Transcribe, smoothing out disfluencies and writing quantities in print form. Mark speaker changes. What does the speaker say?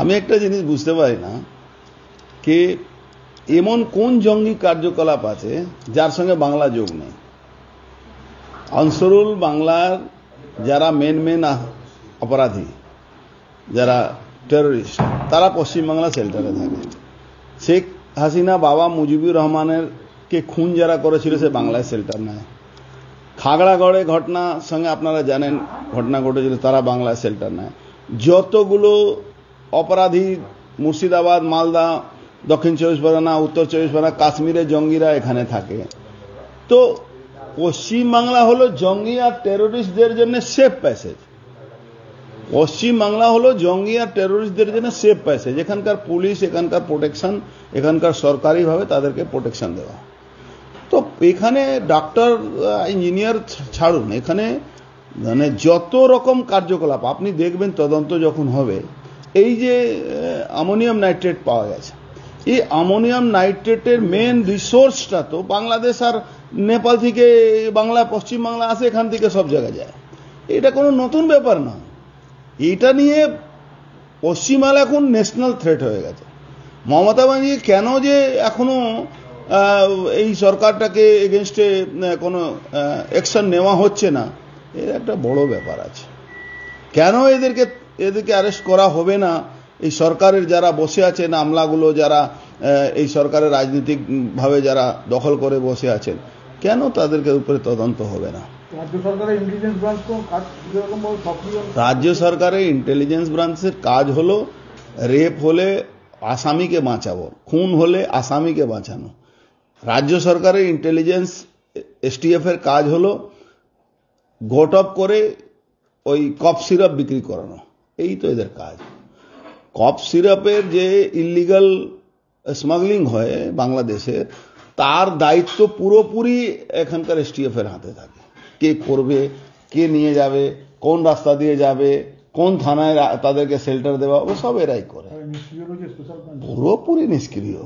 Speaker 1: আমি একটা জিনিস বুঝতে পারি না যে এমন কোন জঙ্গি কার্যকলাপ আছে যার সঙ্গে বাংলা যোগ নেই। আনসারুল বাংলার যারা মেন অপরাধী, যারা টেররিস্ট, তারা পশ্চিমবাংলা শেল্টারে থাকে। শেখ হাসিনা বাবা মুজিবুর রহমানের কে খুন যারা করেছিল সে বাংলায় শেল্টার নেয়। খাগড়াগড়ে ঘটনা সঙ্গে আপনারা জানেন ঘটনা ঘটেছিল, তারা বাংলায় শেল্টার নেয়। যতগুলো অপরাধী মুর্শিদাবাদ, মালদা, দক্ষিণ চব্বিশ পরগনা, উত্তর চব্বিশ পরগনা, কাশ্মীরে জঙ্গিরা এখানে থাকে। তো পশ্চিমবাংলা হলো জঙ্গি আর টেরোরিস্টদের জন্য সেফ প্যাসেজ। পশ্চিমবাংলা হলো জঙ্গি আর টেরোরিস্টদের জন্য সেফ প্যাসেজ। এখানকার পুলিশ, এখানকার প্রোটেকশন, এখানকার সরকারিভাবে তাদেরকে প্রোটেকশন দেওয়া। তো এখানে ডাক্তার, ইঞ্জিনিয়ার ছাড়ুন, এখানে মানে যত রকম কার্যকলাপ আপনি দেখবেন তদন্ত যখন হবে। এই যে অ্যামোনিয়াম নাইট্রেট পাওয়া গেছে, এই অ্যামোনিয়াম নাইট্রেটের মেন রিসোর্সটা তো বাংলাদেশ আর নেপাল থেকে বাংলা, পশ্চিমবাংলা আসে, এখান থেকে সব জায়গায় যায়। এটা কোনো নতুন ব্যাপার না। এটা নিয়ে পশ্চিমবাংলা এখন ন্যাশনাল থ্রেট হয়ে গেছে। মমতা ব্যানার্জি কেন যে এখনো এই সরকারটাকে এগেনস্টে কোনো অ্যাকশন নেওয়া হচ্ছে না, এর একটা বড় ব্যাপার আছে। কেন এদেরকে অ্যারেস্ট করা হবে না? এই সরকারের যারা বসে আছেন, আমলাগুলো যারা এই সরকারের রাজনৈতিকভাবে যারা দখল করে বসে আছেন, কেন তাদেরকে উপরে তদন্ত হবে না? রাজ্য সরকারের ইন্টেলিজেন্স ব্রাঞ্চের কাজ হলো রেপ হলে আসামিকে বাঁচাবো, খুন হলে আসামিকে বাঁচানো। রাজ্য সরকারের ইন্টেলিজেন্স এসটিএফ এর কাজ হলো ঘটপ করে ওই কফ সিরাপ বিক্রি করানো। এই তো এদের কাজ। কফ সিরাপের যে ইলিগাল স্মাগলিং হয় বাংলাদেশের, তার দায়িত্ব পুরোপুরি এখানকার এসটিএফ এর হাতে থাকে। কে করবে, কে নিয়ে যাবে, কোন রাস্তা দিয়ে যাবে, কোন থানায় তাদেরকে শেল্টার দেওয়া, ও সব এরাই করে। পুরোপুরি নিষ্ক্রিয়।